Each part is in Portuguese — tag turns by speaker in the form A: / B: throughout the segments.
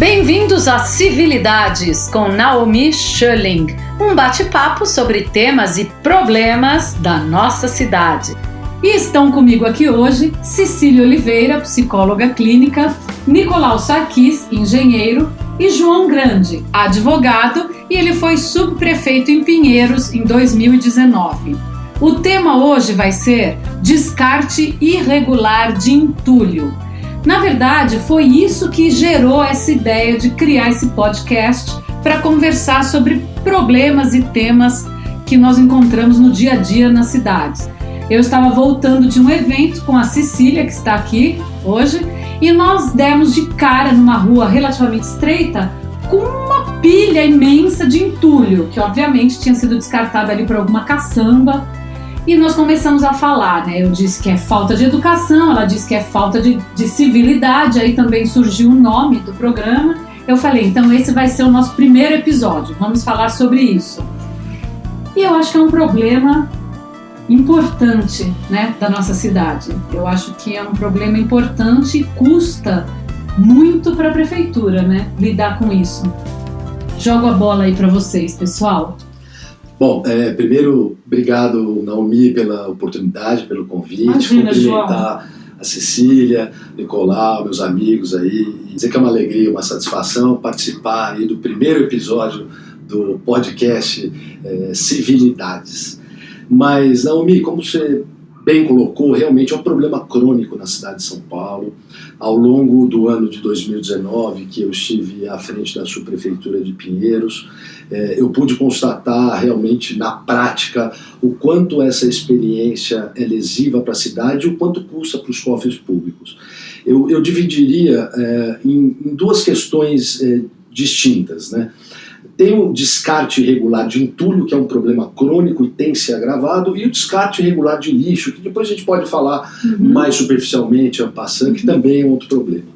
A: Bem-vindos a Civilidades com Naomi Schölling, um bate-papo sobre temas e problemas da nossa cidade. E estão comigo aqui hoje Cecília Oliveira, psicóloga clínica, Nicolau Sarkis, engenheiro, e João Grande, advogado, e ele foi subprefeito em Pinheiros em 2019. O tema hoje vai ser descarte irregular de entulho. Na verdade, foi isso que gerou essa ideia de criar esse podcast para conversar sobre problemas e temas que nós encontramos no dia a dia nas cidades. Eu estava voltando de um evento com a Cecília, que está aqui hoje, e nós demos de cara numa rua relativamente estreita com uma pilha imensa de entulho, que obviamente tinha sido descartada ali por alguma caçamba. E nós começamos a falar, né? Eu disse que é falta de educação, ela disse que é falta de civilidade, aí também surgiu o nome do programa. Eu falei, então esse vai ser o nosso primeiro episódio, vamos falar sobre isso. E eu acho que é um problema importante, né, da nossa cidade. Eu acho que é um problema importante e custa muito para a prefeitura, né, lidar com isso. Jogo a bola aí para vocês, pessoal.
B: Bom, primeiro, obrigado, Naomi, pela oportunidade, pelo convite.
A: Imagina,
B: cumprimentar João. A Cecília, Nicolau, meus amigos aí, e dizer que é uma alegria, uma satisfação participar aí do primeiro episódio do podcast Civilidades. Mas, Naomi, como você bem colocou, realmente é um problema crônico na cidade de São Paulo. Ao longo do ano de 2019, que eu estive à frente da subprefeitura de Pinheiros, eu pude constatar realmente na prática o quanto essa experiência é lesiva para a cidade e o quanto custa para os cofres públicos. Eu dividiria em duas questões distintas, né? Tem o descarte irregular de entulho, que é um problema crônico e tem se agravado, e o descarte irregular de lixo, que depois a gente pode falar mais superficialmente, que também é um outro problema.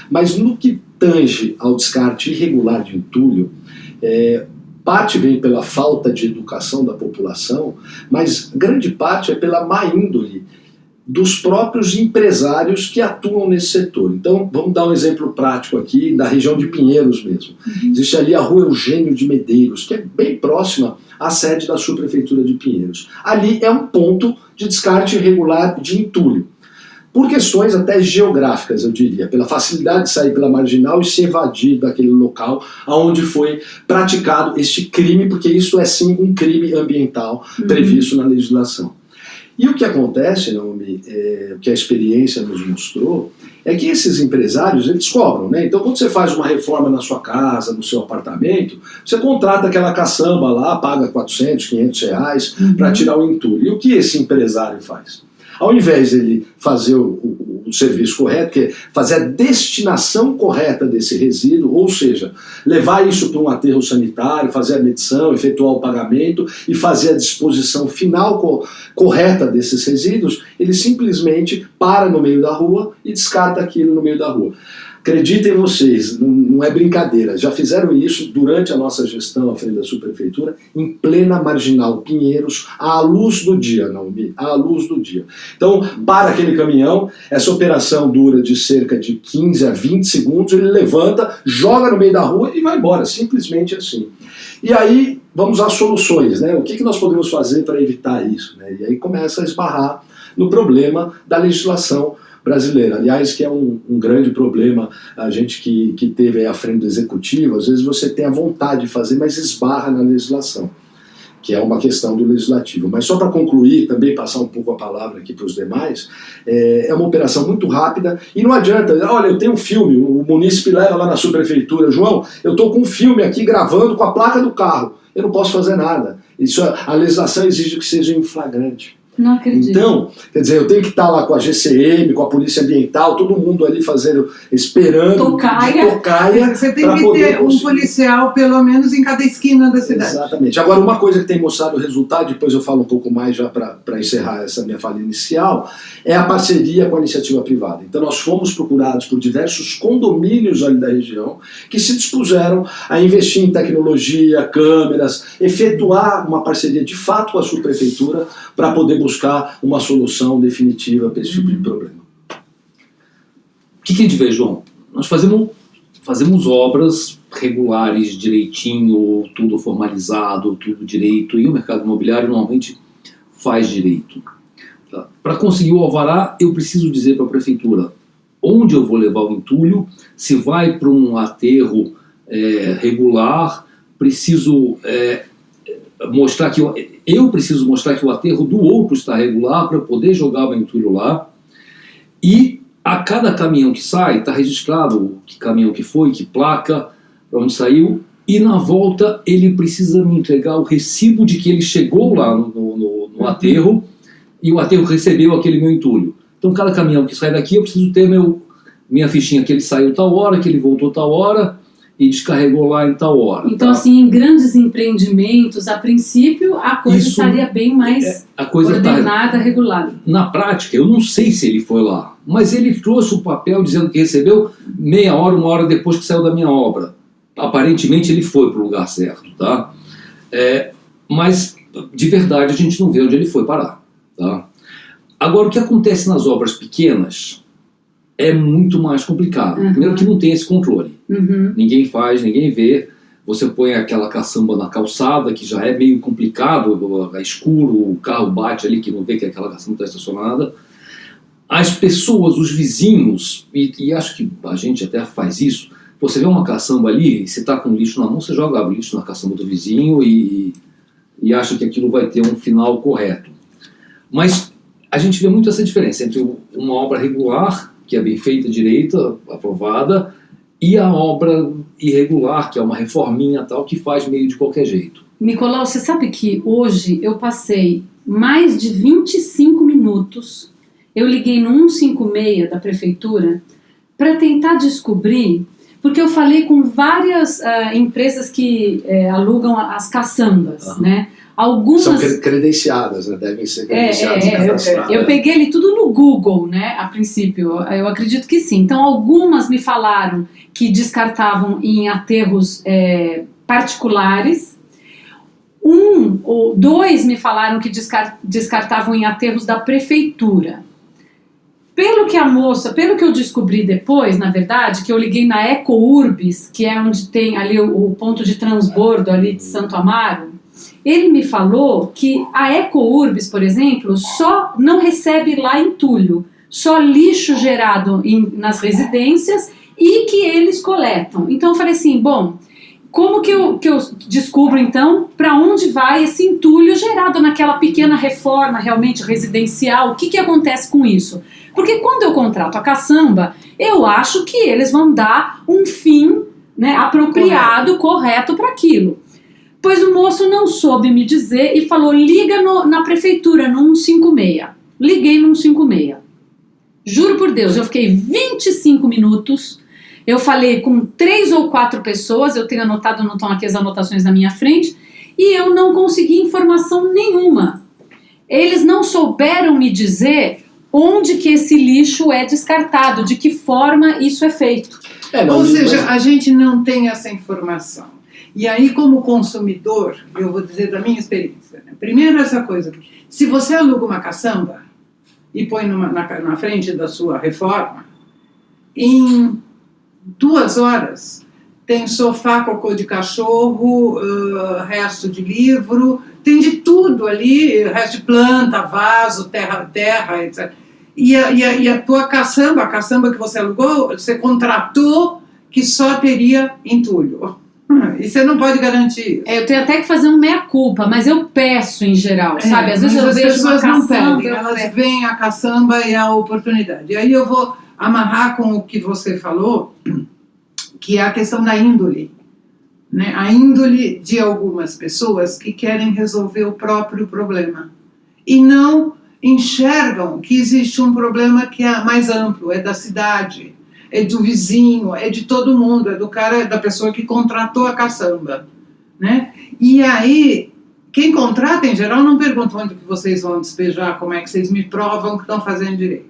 B: Mas no que tange ao descarte irregular de entulho, parte vem pela falta de educação da população, mas grande parte é pela má índole dos próprios empresários que atuam nesse setor. Então, vamos dar um exemplo prático aqui, da região de Pinheiros mesmo. Existe ali a rua Eugênio de Medeiros, que é bem próxima à sede da subprefeitura de Pinheiros. Ali é um ponto de descarte irregular de entulho, por questões até geográficas, eu diria, pela facilidade de sair pela marginal e se evadir daquele local onde foi praticado este crime, porque isso é sim um crime ambiental previsto na legislação. E o que acontece, Naomi, o que a experiência nos mostrou, é que esses empresários, eles cobram, né? Então, quando você faz uma reforma na sua casa, no seu apartamento, você contrata aquela caçamba lá, paga 400, 500 reais para tirar o entulho. E o que esse empresário faz? Ao invés de ele fazer o serviço correto, que é fazer a destinação correta desse resíduo, ou seja, levar isso para um aterro sanitário, fazer a medição, efetuar o pagamento e fazer a disposição final correta desses resíduos, ele simplesmente para no meio da rua e descarta aquilo no meio da rua. Acreditem vocês, não é brincadeira, já fizeram isso durante a nossa gestão à frente da subprefeitura, em plena marginal Pinheiros, à luz do dia, Naomi, à luz do dia. Então, para aquele caminhão, essa operação dura de cerca de 15 a 20 segundos, ele levanta, joga no meio da rua e vai embora, simplesmente assim. E aí, vamos às soluções, né? O que nós podemos fazer para evitar isso, né? E aí começa a esbarrar no problema da legislação brasileira. Aliás, que é um grande problema, a gente que teve aí à frente do executivo, às vezes você tem a vontade de fazer, mas esbarra na legislação, que é uma questão do legislativo. Mas só para concluir, também passar um pouco a palavra aqui para os demais, é uma operação muito rápida e não adianta, olha, eu tenho um filme, o munícipe leva lá na subprefeitura, João, eu estou com um filme aqui gravando com a placa do carro, eu não posso fazer nada. Isso, a legislação exige que seja em flagrante.
A: Não acredito.
B: Então, quer dizer, eu tenho que estar lá com a GCM, com a Polícia Ambiental, todo mundo ali fazendo, esperando, tocaia.
C: Você tem que ter um policial, pelo menos, em cada esquina da cidade.
B: Exatamente. Agora, uma coisa que tem mostrado o resultado, depois eu falo um pouco mais já para encerrar essa minha fala inicial, é a parceria com a iniciativa privada. Então, nós fomos procurados por diversos condomínios ali da região que se dispuseram a investir em tecnologia, câmeras, efetuar uma parceria de fato com a subprefeitura para poder buscar uma solução definitiva para esse tipo de problema.
D: O que a gente vê, João? Nós fazemos fazemos obras regulares, direitinho, tudo formalizado, tudo direito, e o mercado imobiliário normalmente faz direito. Para conseguir o alvará, eu preciso dizer para a prefeitura onde eu vou levar o entulho, se vai para um aterro regular, preciso mostrar que eu preciso mostrar que o aterro do outro está regular para eu poder jogar o entulho lá, e a cada caminhão que sai está registrado que caminhão que foi, que placa, para onde saiu, e na volta ele precisa me entregar o recibo de que ele chegou lá no aterro e o aterro recebeu aquele meu entulho. Então cada caminhão que sai daqui eu preciso ter minha fichinha que ele saiu tal hora, que ele voltou tal hora e descarregou lá em tal hora.
A: Então,
D: tá?
A: assim, em grandes empreendimentos, a princípio, a coisa estaria bem mais ordenada, regulada.
D: Na prática, eu não sei se ele foi lá, mas ele trouxe o papel dizendo que recebeu meia hora, uma hora depois que saiu da minha obra. Aparentemente, ele foi para o lugar certo, tá? Mas, de verdade, a gente não vê onde ele foi parar, tá? Agora, o que acontece nas obras pequenas é muito mais complicado. Primeiro que não tem esse controle. Ninguém faz, ninguém vê. Você põe aquela caçamba na calçada, que já é meio complicado, é escuro, o carro bate ali, que não vê que aquela caçamba está estacionada. As pessoas, os vizinhos, e acho que a gente até faz isso, você vê uma caçamba ali, você está com lixo na mão, você joga o lixo na caçamba do vizinho e acha que aquilo vai ter um final correto. Mas a gente vê muito essa diferença entre uma obra regular, que é bem feita, direita, aprovada, e a obra irregular, que é uma reforminha tal, que faz meio de qualquer jeito.
A: Nicolau, você sabe que hoje eu passei mais de 25 minutos, eu liguei no 156 da prefeitura para tentar descobrir, porque eu falei com várias empresas que alugam as caçambas, né? Algumas...
B: São credenciadas, né? Devem ser credenciadas.
A: Eu peguei ele tudo no Google, né? A princípio, eu acredito que sim. Então, algumas me falaram que descartavam em aterros particulares. 1 ou 2 me falaram que descartavam em aterros da prefeitura. Pelo que eu descobri depois, na verdade, que eu liguei na EcoUrbis, que é onde tem ali o ponto de transbordo ali de Santo Amaro, ele me falou que a EcoUrbis, por exemplo, só não recebe lá entulho, só lixo gerado nas residências e que eles coletam. Então eu falei assim, bom, como que eu descubro então para onde vai esse entulho gerado naquela pequena reforma realmente residencial? O que acontece com isso? Porque quando eu contrato a caçamba, eu acho que eles vão dar um fim, né, apropriado, correto para aquilo. Pois o moço não soube me dizer e falou, liga na prefeitura, no 156. Liguei no 156. Juro por Deus, eu fiquei 25 minutos, eu falei com 3 ou 4 pessoas, eu tenho anotado, não estão aqui as anotações na minha frente, e eu não consegui informação nenhuma. Eles não souberam me dizer onde que esse lixo é descartado, de que forma isso é feito.
C: Ou seja, a gente não tem essa informação. E aí, como consumidor, eu vou dizer da minha experiência, né? Primeiro essa coisa, se você aluga uma caçamba e põe na frente da sua reforma, em 2 horas tem sofá, cocô de cachorro, resto de livro, tem de tudo ali, resto de planta, vaso, terra, etc. E a tua caçamba, a caçamba que você alugou, você contratou que só teria entulho. E você não pode garantir isso.
A: Eu tenho até que fazer um meia-culpa, mas eu peço em geral, sabe? Às vezes eu vejo
C: pessoas
A: uma
C: não
A: caçamba,
C: pedem, elas veem a caçamba e a oportunidade. E aí eu vou amarrar com o que você falou, que é a questão da índole. Né? A índole de algumas pessoas que querem resolver o próprio problema. E não enxergam que existe um problema que é mais amplo, é da cidade, é do vizinho, é de todo mundo, é do cara, da pessoa que contratou a caçamba, né? E aí, quem contrata, em geral, não pergunta onde que vocês vão despejar, como é que vocês me provam que estão fazendo direito.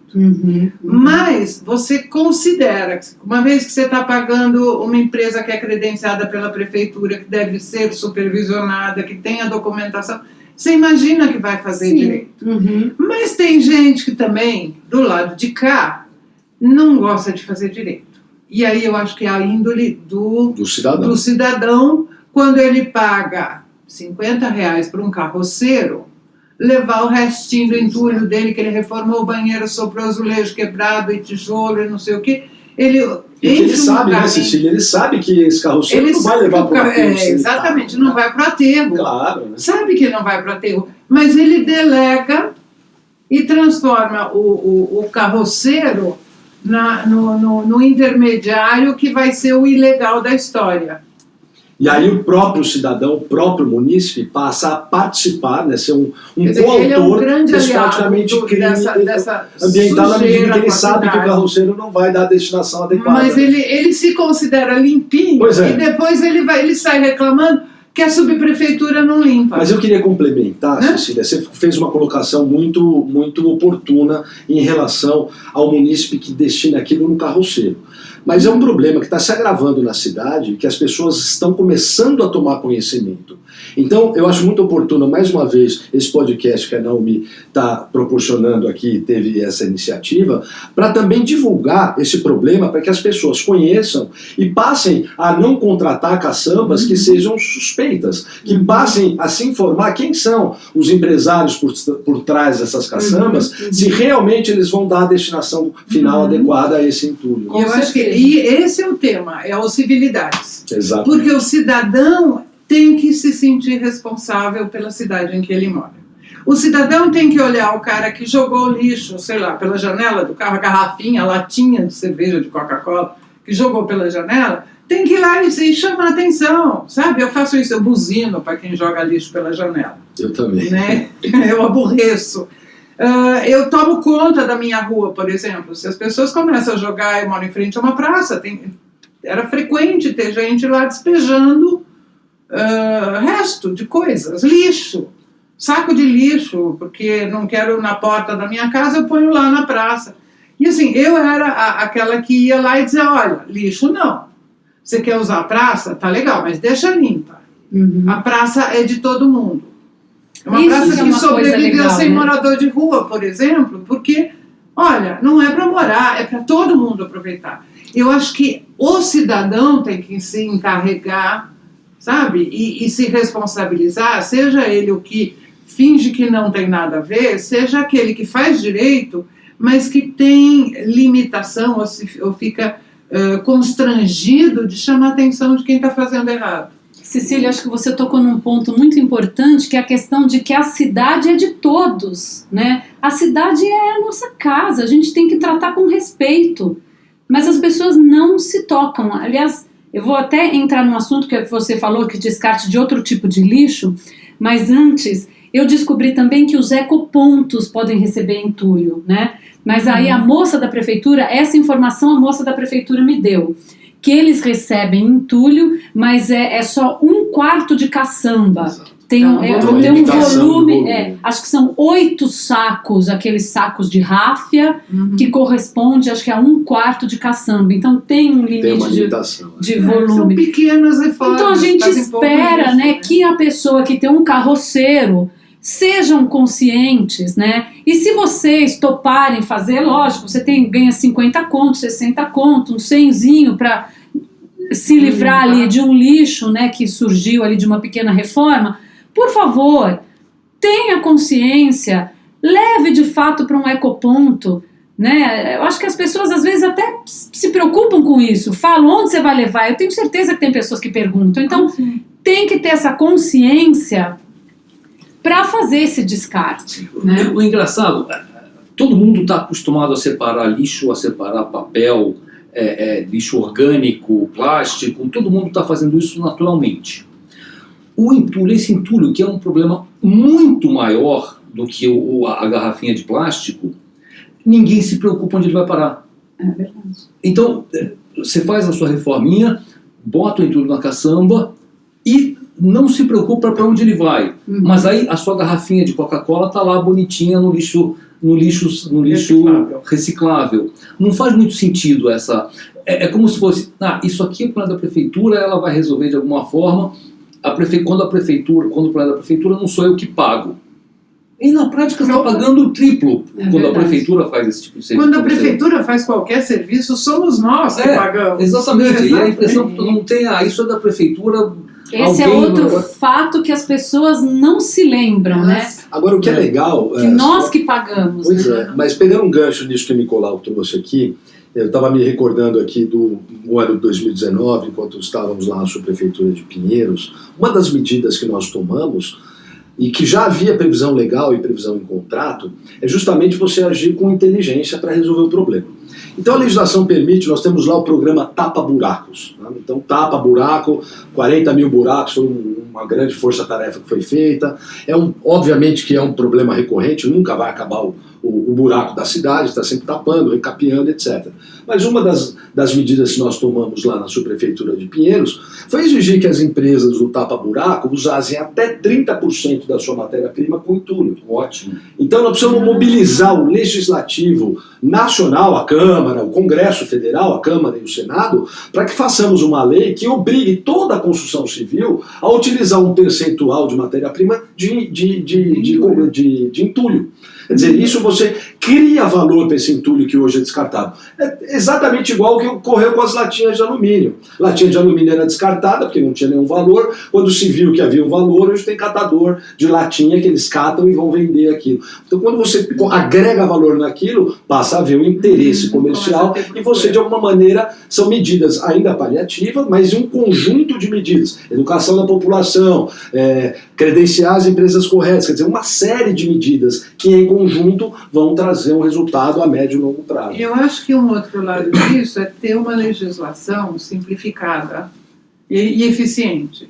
C: Mas você considera que, uma vez que você está pagando uma empresa que é credenciada pela prefeitura, que deve ser supervisionada, que tem a documentação, você imagina que vai fazer direito. Mas tem gente que também, do lado de cá, não gosta de fazer direito. E aí eu acho que é a índole
B: do
C: cidadão, quando ele paga R$50 para um carroceiro, levar o restinho do entulho dele, que ele reformou o banheiro, soprou azulejo quebrado e tijolo e não sei o quê.
B: Ele sabe, né, Cecília? Ele sabe que esse carroceiro não vai levar para o aterro.
C: Exatamente, não vai para o aterro.
B: Claro. Né?
C: Sabe que não vai para o aterro, mas ele delega e transforma o carroceiro no intermediário, que vai ser o ilegal da história.
B: E aí o próprio cidadão, o próprio munícipe, passa a participar, né, ser um coautor desse praticamente crime ambiental, na medida que ele sabe que o carroceiro não vai dar a destinação adequada.
C: Mas ele se considera limpinho, e depois ele sai reclamando que a subprefeitura não limpa.
B: Mas eu queria complementar, Cecília, você fez uma colocação muito, muito oportuna em relação ao munícipe que destina aquilo no carroceiro. Mas é um problema que está se agravando na cidade, que as pessoas estão começando a tomar conhecimento. Então, eu acho muito oportuno, mais uma vez, esse podcast que a Naomi está proporcionando aqui, teve essa iniciativa, para também divulgar esse problema, para que as pessoas conheçam e passem a não contratar caçambas que sejam suspeitas, que passem a se informar quem são os empresários por trás dessas caçambas, se realmente eles vão dar a destinação final adequada a esse entulho.
C: Eu acho que esse é o tema, é as civilidades.
B: Exato.
C: Porque o cidadão tem que se sentir responsável pela cidade em que ele mora. O cidadão tem que olhar o cara que jogou o lixo, sei lá, pela janela do carro, a garrafinha, a latinha de cerveja, de Coca-Cola, que jogou pela janela, tem que ir lá e chamar a atenção, sabe? Eu faço isso, eu buzino para quem joga lixo pela janela.
B: Eu também.
C: Né? Eu aborreço. Eu tomo conta da minha rua, por exemplo. Se as pessoas começam a jogar, eu moro em frente a uma praça, era frequente ter gente lá despejando resto de coisas, lixo, saco de lixo, porque não quero na porta da minha casa, eu ponho lá na praça. E assim, eu era aquela que ia lá e dizia, olha, lixo não. Você quer usar a praça? Tá legal, mas deixa limpa. A praça é de todo mundo. É uma praça que sobreviveu sem morador de rua, por exemplo, porque, olha, não é para morar, é para todo mundo aproveitar. Eu acho que o cidadão tem que se encarregar, sabe, e se responsabilizar, seja ele o que finge que não tem nada a ver, seja aquele que faz direito, mas que tem limitação ou fica constrangido de chamar a atenção de quem está fazendo errado.
A: Cecília, acho que você tocou num ponto muito importante, que é a questão de que a cidade é de todos, né? A cidade é a nossa casa, a gente tem que tratar com respeito, mas as pessoas não se tocam. Aliás, eu vou até entrar num assunto que você falou, que descarte de outro tipo de lixo, mas antes, eu descobri também que os ecopontos podem receber entulho, né? Mas aí a moça da prefeitura, essa informação a moça da prefeitura me deu, que eles recebem entulho, mas é só 1/4 de caçamba. Tem um volume, acho que são 8 sacos, aqueles sacos de ráfia, que corresponde, acho que a 1/4 de caçamba. Então tem um limite de volume.
C: São pequenas reformas.
A: Então a gente espera, né, que a pessoa que tem um carroceiro sejam conscientes, né? E se vocês toparem fazer, lógico, você ganha 50 contos, 60 contos, um 100zinho para se livrar ali de um lixo, né, que surgiu ali de uma pequena reforma, por favor, tenha consciência, leve de fato para um ecoponto, né? Eu acho que as pessoas às vezes até se preocupam com isso, falam onde você vai levar, eu tenho certeza que tem pessoas que perguntam, então tem que ter essa consciência para fazer esse descarte, né?
D: O engraçado, todo mundo está acostumado a separar lixo, a separar papel, lixo orgânico, plástico, todo mundo está fazendo isso naturalmente. Esse entulho, que é um problema muito maior do que a garrafinha de plástico, ninguém se preocupa onde ele vai parar.
A: É verdade.
D: Então, você faz a sua reforminha, bota o entulho na caçamba e não se preocupa para onde ele vai. Mas aí a sua garrafinha de Coca-Cola está lá bonitinha no lixo reciclável. Não faz muito sentido essa... É como se fosse, isso aqui é o plano da prefeitura, ela vai resolver de alguma forma. Quando o plano da prefeitura não sou eu que pago. E na prática está pagando o triplo quando a prefeitura faz esse tipo de serviço.
C: Quando a prefeitura faz qualquer serviço, somos nós que pagamos.
D: Exatamente. E a impressão que não tem, isso é da prefeitura.
A: Esse é outro fato que as pessoas não se lembram, né?
B: Agora, o que é legal...
A: Que nós que pagamos.
B: Pois é, mas pegando um gancho nisso que o Nicolau trouxe aqui, eu estava me recordando aqui do ano de 2019, enquanto estávamos lá na subprefeitura de Pinheiros, uma das medidas que nós tomamos, e que já havia previsão legal e previsão em contrato, é justamente você agir com inteligência para resolver o problema. Então a legislação permite, nós temos lá o programa Tapa Buracos. Né? Então tapa buraco, 40 mil buracos, foi uma grande força-tarefa que foi feita. Obviamente que é um problema recorrente, nunca vai acabar o buraco da cidade, está sempre tapando, recapeando, etc. Mas uma das medidas que nós tomamos lá na subprefeitura de Pinheiros foi exigir que as empresas do tapa-buraco usassem até 30% da sua matéria-prima com entulho.
D: Ótimo.
B: Então nós precisamos mobilizar o Legislativo Nacional, a Câmara, o Congresso Federal, a Câmara e o Senado, para que façamos uma lei que obrigue toda a construção civil a utilizar um percentual de matéria-prima de entulho. Quer dizer, isso você cria valor para esse entulho que hoje é descartado. É exatamente igual ao que ocorreu com as latinhas de alumínio. Latinha de alumínio era descartada porque não tinha nenhum valor. Quando se viu que havia um valor, hoje tem catador de latinha que eles catam e vão vender aquilo. Então, quando você agrega valor naquilo, passa a haver um interesse comercial e você, de alguma maneira, são medidas ainda paliativas, mas um conjunto de medidas. Educação da população, credenciar as empresas corretas, quer dizer, uma série de medidas que, em conjunto, vão trazer um resultado a médio e longo prazo.
C: Eu acho que um outro lado disso é ter uma legislação simplificada e eficiente,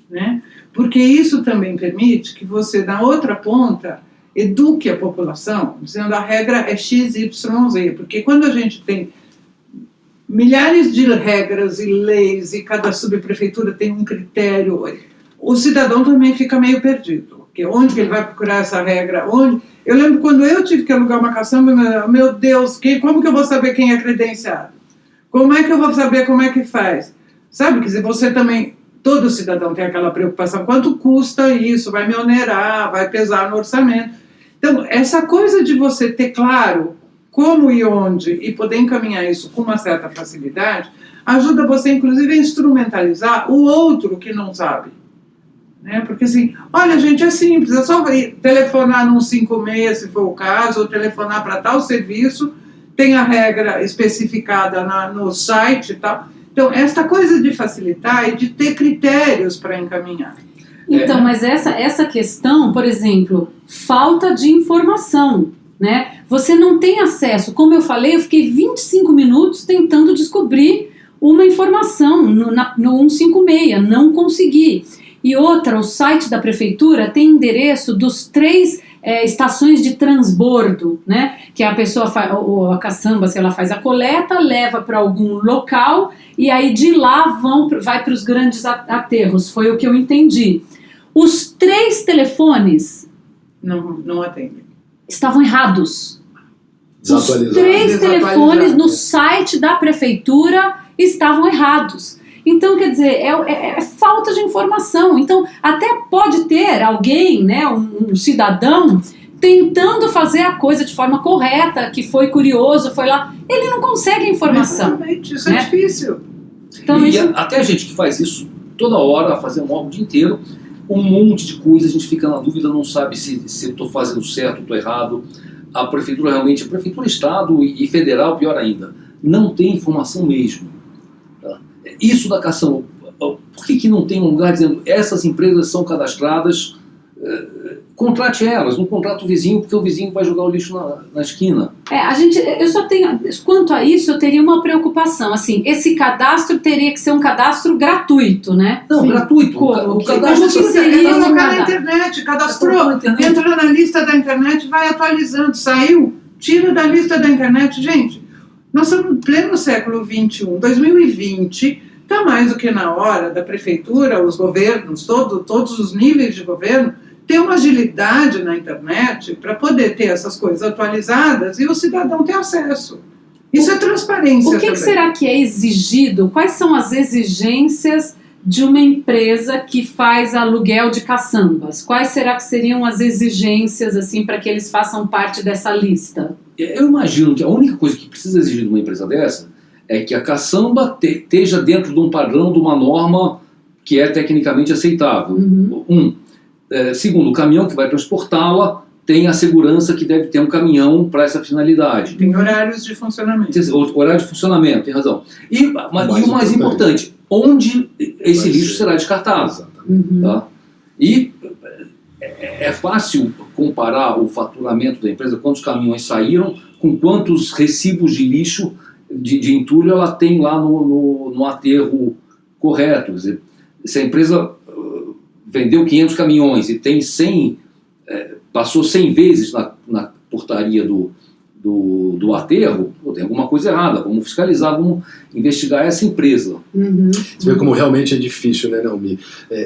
C: né? Porque isso também permite que você, na outra ponta, eduque a população, dizendo a regra é XYZ, porque quando a gente tem milhares de regras e leis e cada subprefeitura tem um critério, o cidadão também fica meio perdido, porque onde que ele vai procurar essa regra, onde... Eu lembro quando eu tive que alugar uma caçamba, meu Deus, como que eu vou saber quem é credenciado? Como é que eu vou saber como é que faz? Sabe, quer dizer, você também, todo cidadão tem aquela preocupação, quanto custa isso, vai me onerar, vai pesar no orçamento. Então, essa coisa de você ter claro como e onde e poder encaminhar isso com uma certa facilidade, ajuda você, inclusive, a instrumentalizar o outro que não sabe. Né? Porque assim, olha gente, é simples, é só telefonar no 156 se for o caso, ou telefonar para tal serviço, tem a regra especificada no site e tal. Então, essa coisa de facilitar e de ter critérios para encaminhar.
A: Então, mas essa questão, por exemplo, falta de informação, né? Você não tem acesso, como eu falei, eu fiquei 25 minutos tentando descobrir uma informação no 156, não consegui. E outra, o site da prefeitura tem endereço dos 3 estações de transbordo, né? Que a pessoa a caçamba, se ela faz a coleta, leva para algum local e aí de lá vai para os grandes aterros, foi o que eu entendi. Os 3 telefones
C: não atendem.
A: Estavam errados. Os 3 telefones no site da prefeitura estavam errados. Então, quer dizer, é falta de informação. Então, até pode ter alguém, né, um cidadão, tentando fazer a coisa de forma correta, que foi curioso, foi lá. Ele não consegue a informação.
C: Exatamente, isso é difícil.
D: Então, até a gente que faz isso toda hora, fazendo algo o dia inteiro, um monte de coisa, a gente fica na dúvida, não sabe se eu estou fazendo certo ou estou errado. A prefeitura realmente, a prefeitura, estado e federal, pior ainda, não tem informação mesmo. Isso da caçamba, por que não tem um lugar dizendo essas empresas são cadastradas, contrate elas, não contrate o vizinho, porque o vizinho vai jogar o lixo na esquina.
A: Eu só tenho, quanto a isso, eu teria uma preocupação, assim, esse cadastro teria que ser um cadastro gratuito, né?
D: Não, sim, gratuito.
A: O
C: cadastro seria colocar na internet, cadastrou, entra na lista da internet, vai atualizando, saiu, tira da lista da internet, gente. Nós estamos no pleno século XXI, 2020, está mais do que na hora da prefeitura, os governos, todos os níveis de governo, ter uma agilidade na internet para poder ter essas coisas atualizadas e o cidadão ter acesso. Isso é transparência.
A: O que será que é exigido? Quais são as exigências de uma empresa que faz aluguel de caçambas? Quais será que seriam as exigências assim para que eles façam parte dessa lista?
D: Eu imagino que a única coisa que precisa exigir de uma empresa dessa é que a caçamba esteja dentro de um padrão, de uma norma que é tecnicamente aceitável. Segundo, o caminhão que vai transportá-la tem a segurança que deve ter um caminhão para essa finalidade.
C: Tem horários de funcionamento.
D: Horário de funcionamento, tem razão. E o mais importante, onde esse lixo será descartado. Tá? E é fácil comparar o faturamento da empresa, quantos caminhões saíram, com quantos recibos de lixo, de entulho ela tem lá no aterro correto. Quer dizer, se a empresa vendeu 500 caminhões e tem 100, passou 100 vezes na portaria do aterro, tem alguma coisa errada, vamos fiscalizar, vamos investigar essa empresa.
B: Você vê como realmente é difícil, né, Naomi?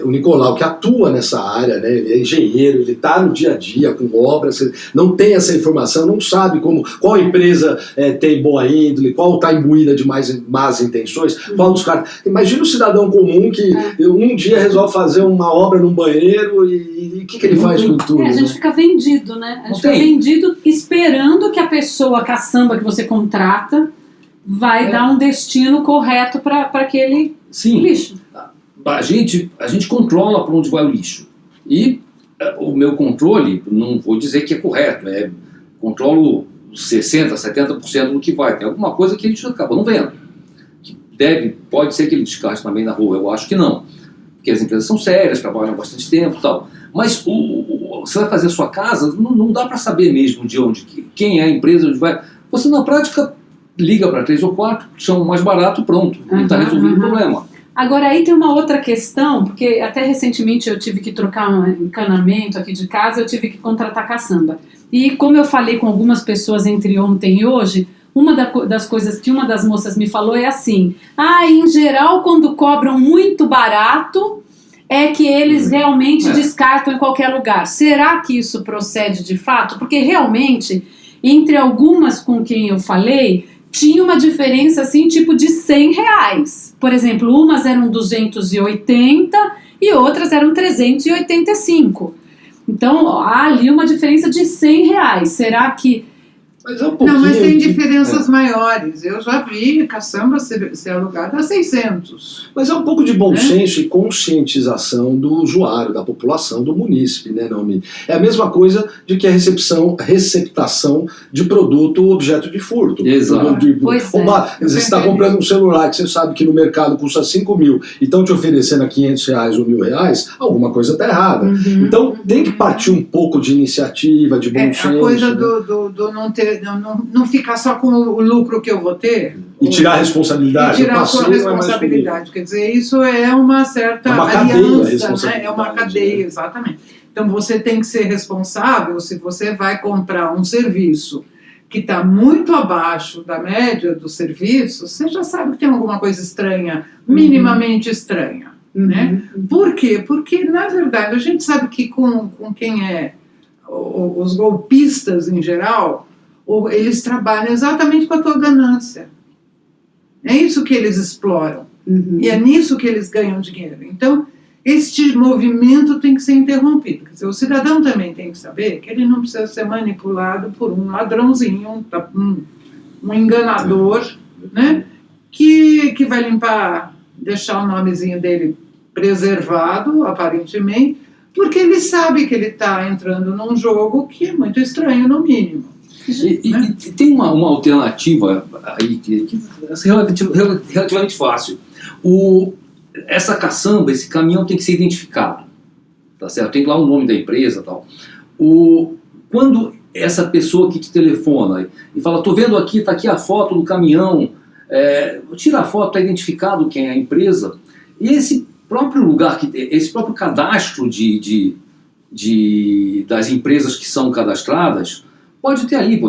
B: O Nicolau, que atua nessa área, né, ele é engenheiro, ele está no dia a dia com obras, não tem essa informação, não sabe qual empresa tem boa índole, qual está imbuída de más intenções, qual dos caras. Imagina o cidadão comum que um dia resolve fazer uma obra num banheiro e o que ele faz com tudo?
A: A gente fica vendido, né? A gente fica vendido esperando que a pessoa, a caçamba que você contrata, vai dar um destino correto para aquele lixo.
D: A gente controla para onde vai o lixo. E o meu controle, não vou dizer que é correto, controlo 60%, 70% do que vai. Tem alguma coisa que a gente acaba não vendo. Pode ser que ele descarte também na rua, eu acho que não. Porque as empresas são sérias, trabalham há bastante tempo e tal. Mas você vai fazer a sua casa, não dá para saber mesmo de onde, quem é a empresa, onde vai. Você, na prática, liga para 3 ou 4, chama mais barato, pronto, e está resolvido o problema.
A: Agora, aí tem uma outra questão, porque até recentemente eu tive que trocar um encanamento aqui de casa, eu tive que contratar caçamba. E como eu falei com algumas pessoas entre ontem e hoje, uma das coisas que uma das moças me falou é assim: em geral, quando cobram muito barato, é que eles realmente descartam em qualquer lugar. Será que isso procede de fato? Porque realmente, entre algumas com quem eu falei, tinha uma diferença assim, tipo de R$100. Por exemplo, umas eram 280 e outras eram 385. Então, há ali uma diferença de R$100. Será que...
B: Mas é um pouquinho...
C: Não, mas tem diferenças maiores. Eu já vi caçamba ser alugada a 600.
B: Mas é um pouco de bom senso e conscientização do usuário, da população, do munícipe, né, Naomi? É a mesma coisa de que a receptação de produto objeto de furto.
D: Exato.
B: Você está comprando um celular que você sabe que no mercado custa 5 mil e estão te oferecendo a R$500 ou R$1.000, alguma coisa está errada. Então tem que partir um pouco de iniciativa, de bom senso.
C: A coisa do não ficar só com o lucro que eu vou ter.
B: E tirar a responsabilidade.
C: E tirar a sua responsabilidade. Quer dizer, isso é uma certa aliança, né? É uma cadeia, exatamente. Então você tem que ser responsável se você vai comprar um serviço que está muito abaixo da média do serviço, você já sabe que tem alguma coisa estranha, minimamente estranha. Né? Por quê? Porque, na verdade, a gente sabe que com quem os golpistas em geral, eles trabalham exatamente com a tua ganância. É isso que eles exploram. E é nisso que eles ganham dinheiro. Então, este movimento tem que ser interrompido. Quer dizer, o cidadão também tem que saber que ele não precisa ser manipulado por um ladrãozinho, um enganador, né? Que vai deixar o nomezinho dele preservado, aparentemente, porque ele sabe que ele está entrando num jogo que é muito estranho, no mínimo.
D: E tem uma alternativa aí que é relativamente fácil. Essa caçamba, esse caminhão tem que ser identificado, tá certo? Tem lá o nome da empresa e tal. Quando essa pessoa que te telefona e fala, tô vendo aqui, tá aqui a foto do caminhão, tira a foto, tá identificado quem é a empresa, e esse próprio lugar, esse próprio cadastro das empresas que são cadastradas, pode ter ali,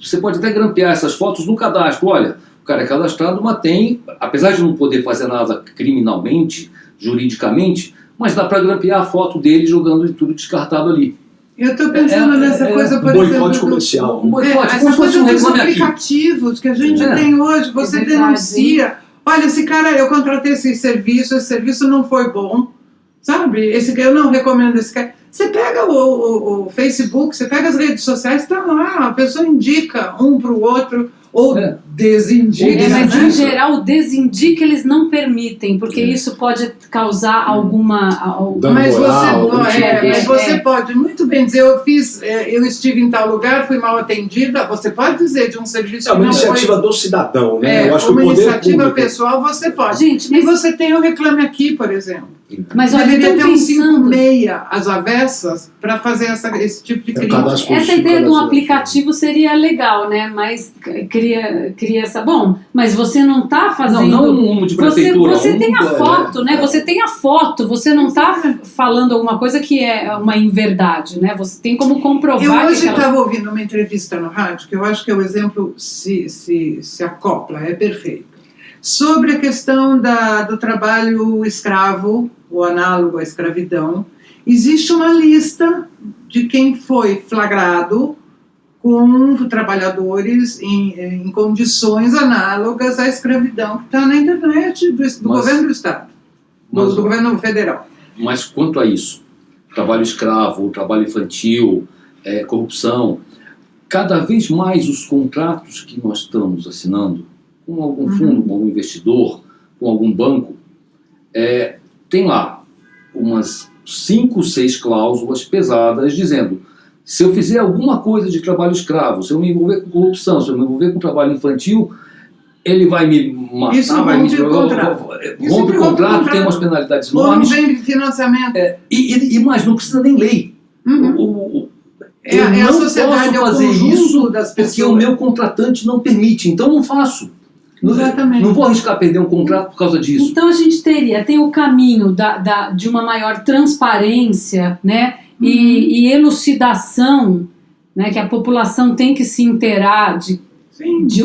D: você pode até grampear essas fotos no cadastro. Olha, o cara é cadastrado, mas tem, apesar de não poder fazer nada criminalmente, juridicamente, mas dá para grampear a foto dele jogando tudo descartado ali.
C: Eu estou pensando nessa coisa, por exemplo...
B: Boicote comercial.
C: Essa coisa dos aplicativos que a gente tem hoje, você denuncia olha, esse cara, eu contratei esse serviço não foi bom, sabe? Eu não recomendo esse cara. Você pega o Facebook, você pega as redes sociais, está lá, a pessoa indica um para o outro, ou desindica.
A: Mas em geral o desindica eles não permitem, porque isso pode causar alguma...
C: Mas você pode muito bem dizer, eu estive em tal lugar, fui mal atendida, você pode dizer de um serviço que
B: uma
C: não
B: iniciativa
C: foi...
B: do cidadão, né? Eu acho que
C: uma
B: o poder
C: iniciativa
B: público...
C: pessoal você pode.
A: Gente,
C: E você tem o Reclame Aqui, por exemplo.
A: Mas olha,
C: deveria
A: eu
C: ter
A: tô
C: um
A: pensando...
C: 5/6 às avessas para fazer esse tipo de crítica.
A: Essa ideia de um aplicativo seria legal, né? Mas cria essa... Bom, mas você não está fazendo...
D: Não um de prefeitura.
A: Você tem a foto, né? Você tem a foto, você não está falando alguma coisa que é uma inverdade, né? Você tem como comprovar...
C: Eu hoje estava ouvindo uma entrevista no rádio, que eu acho que o exemplo se acopla, é perfeito. Sobre a questão do trabalho escravo, o análogo à escravidão, existe uma lista de quem foi flagrado com trabalhadores em condições análogas à escravidão, que está na internet do governo do Estado, do governo federal.
D: Mas quanto a isso, trabalho escravo, trabalho infantil, corrupção, cada vez mais os contratos que nós estamos assinando com algum fundo, com algum investidor, com algum banco, tem lá umas 5, 6 cláusulas pesadas dizendo: se eu fizer alguma coisa de trabalho escravo, se eu me envolver com corrupção, se eu me envolver com trabalho infantil, ele vai me matar,
C: isso
D: vai me
C: rompe
D: o contrato, tem umas penalidades enormes.
C: Ou não vem financiamento.
D: Mas não precisa nem lei. Eu não
C: a sociedade,
D: posso fazer isso
C: das
D: porque o meu contratante não permite, então não faço.
C: Exatamente.
D: Não vou arriscar perder um contrato por causa disso.
A: Então a gente tem o caminho de uma maior transparência, né, e elucidação, né, que a população tem que se inteirar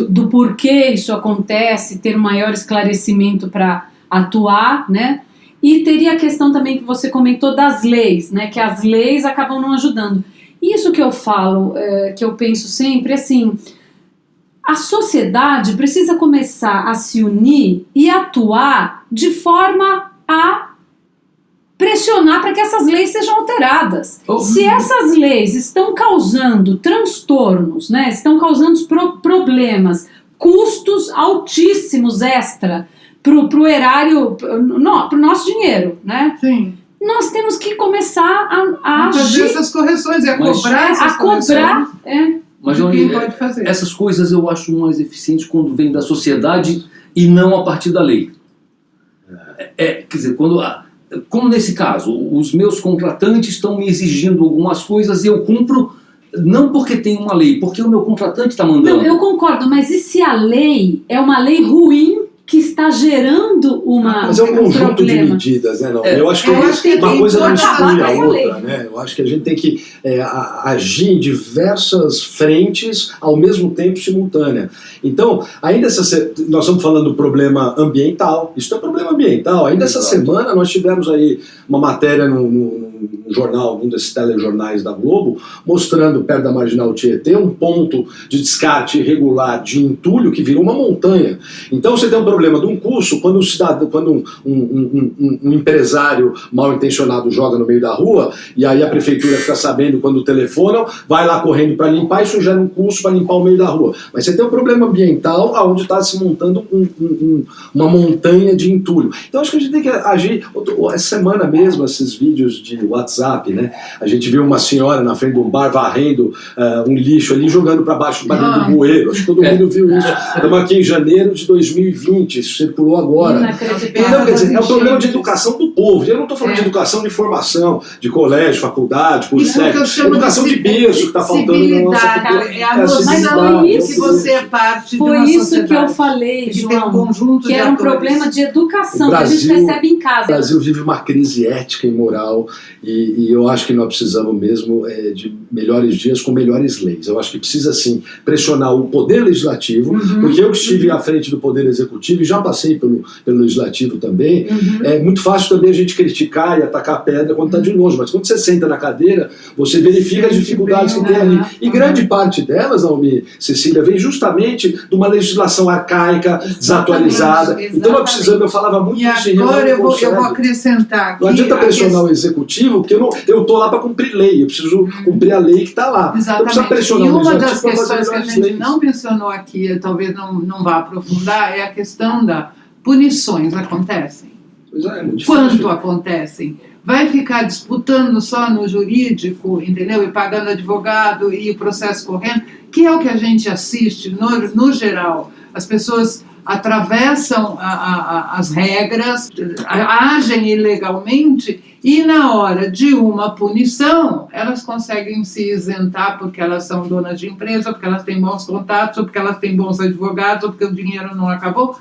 A: do porquê isso acontece, ter maior esclarecimento para atuar, né, e teria a questão também que você comentou das leis, né, que as leis acabam não ajudando. Isso que eu falo, que eu penso sempre, assim... A sociedade precisa começar a se unir e atuar de forma a pressionar para que essas leis sejam alteradas. Se essas leis estão causando transtornos, né, estão causando problemas, custos altíssimos extra para o erário, para o nosso dinheiro, né?
C: Sim.
A: Nós temos que começar a
C: fazer
A: agir,
C: essas correções e a cobrar essas correções.
D: Mas
C: quem pode fazer.
D: Essas coisas eu acho mais eficientes quando vem da sociedade e não a partir da lei. Quer dizer, como nesse caso, os meus contratantes estão me exigindo algumas coisas e eu cumpro, não porque tem uma lei, porque o meu contratante está mandando.
A: Não, eu concordo, mas e se a lei é uma lei ruim que está gerando
B: mas é um conjunto de medidas, né? Eu acho que uma coisa não exclui a outra, né? Eu acho que a gente tem que agir em diversas frentes ao mesmo tempo, simultânea. Então, nós estamos falando do problema ambiental, isso é um problema ambiental. Ainda essa semana nós tivemos aí uma matéria no jornal, um desses telejornais da Globo, mostrando perto da Marginal Tietê um ponto de descarte irregular de entulho que virou uma montanha. Então você tem um problema de um curso, quando um empresário mal intencionado joga no meio da rua, e aí a prefeitura fica sabendo quando telefonam, vai lá correndo para limpar e sugere um curso para limpar o meio da rua. Mas você tem um problema ambiental onde está se montando uma montanha de entulho. Então acho que a gente tem que agir. Essa semana mesmo, esses vídeos de WhatsApp, né? A gente viu uma senhora na frente de um bar varrendo um lixo ali, jogando para baixo do bueiro. Acho que todo mundo viu isso. Estamos aqui em janeiro de 2020, isso circulou agora. Então, quer dizer, é um problema de educação do povo. Eu não estou falando de educação de formação, de colégio, faculdade, curso técnico. Educação de berço que está faltando na nossa
C: cultura. É a noção que você é parte de uma sociedade.
A: Foi isso que eu falei, João, que era um problema de educação, que a gente recebe em casa.
B: O Brasil vive uma crise ética e moral, e eu acho que nós precisamos mesmo de melhores dias com melhores leis. Eu acho que precisa, sim, pressionar o poder legislativo, porque eu que estive à frente do poder executivo, Legislativo, e já passei pelo Legislativo também, é muito fácil também a gente criticar e atacar a pedra quando está de longe, mas quando você senta na cadeira, você verifica as dificuldades que tem ali. E grande parte delas, Naomi, Cecília, vem justamente de uma legislação arcaica, desatualizada. Então nós precisamos, eu falava muito isso.
C: E agora eu vou acrescentar aqui.
B: Não adianta pressionar o executivo, porque eu estou lá para cumprir lei, eu preciso cumprir a lei que está lá.
C: Exatamente.
B: Então precisa pressionar
C: e
B: o
C: uma
B: legislativo
C: das questões que a gente
B: leis.
C: não mencionou aqui, talvez não vá aprofundar, é a questão da punições acontecem.
B: Pois é muito difícil.
C: Quanto acontecem? Vai ficar disputando só no jurídico, entendeu? E pagando advogado e o processo correndo, que é o que a gente assiste no geral. As pessoas atravessam as regras, agem ilegalmente e na hora de uma punição elas conseguem se isentar porque elas são donas de empresa, porque elas têm bons contatos, ou porque elas têm bons advogados, ou porque o dinheiro não acabou.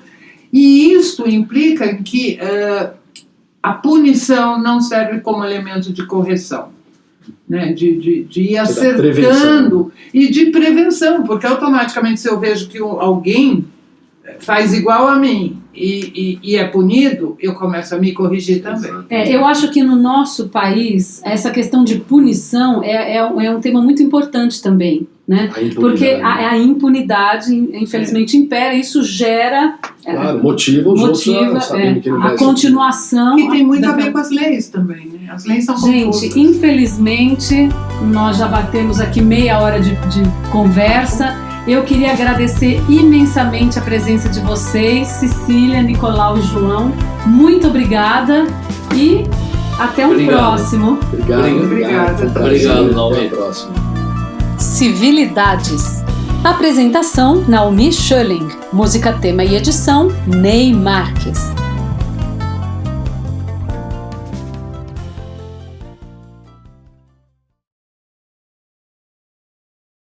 C: E isso implica que a punição não serve como elemento de correção, né? de ir acertando e de prevenção, porque automaticamente se eu vejo que alguém faz igual a mim e é punido, eu começo a me corrigir também.
A: Eu acho que no nosso país essa questão de punição é um tema muito importante também, né? Porque a impunidade infelizmente impera, e isso gera
B: motiva
A: a continuação,
C: que tem muito a ver com as leis também, né? As leis são confusas.
A: Gente, infelizmente nós já batemos aqui meia hora de conversa. Eu queria agradecer imensamente a presença de vocês, Cecília, Nicolau e João. Muito obrigada e até um próximo.
B: Obrigado, Naomi. Até a próxima.
A: Civilidades. Apresentação: Naomi Schölling. Música, tema e edição: Ney Marques.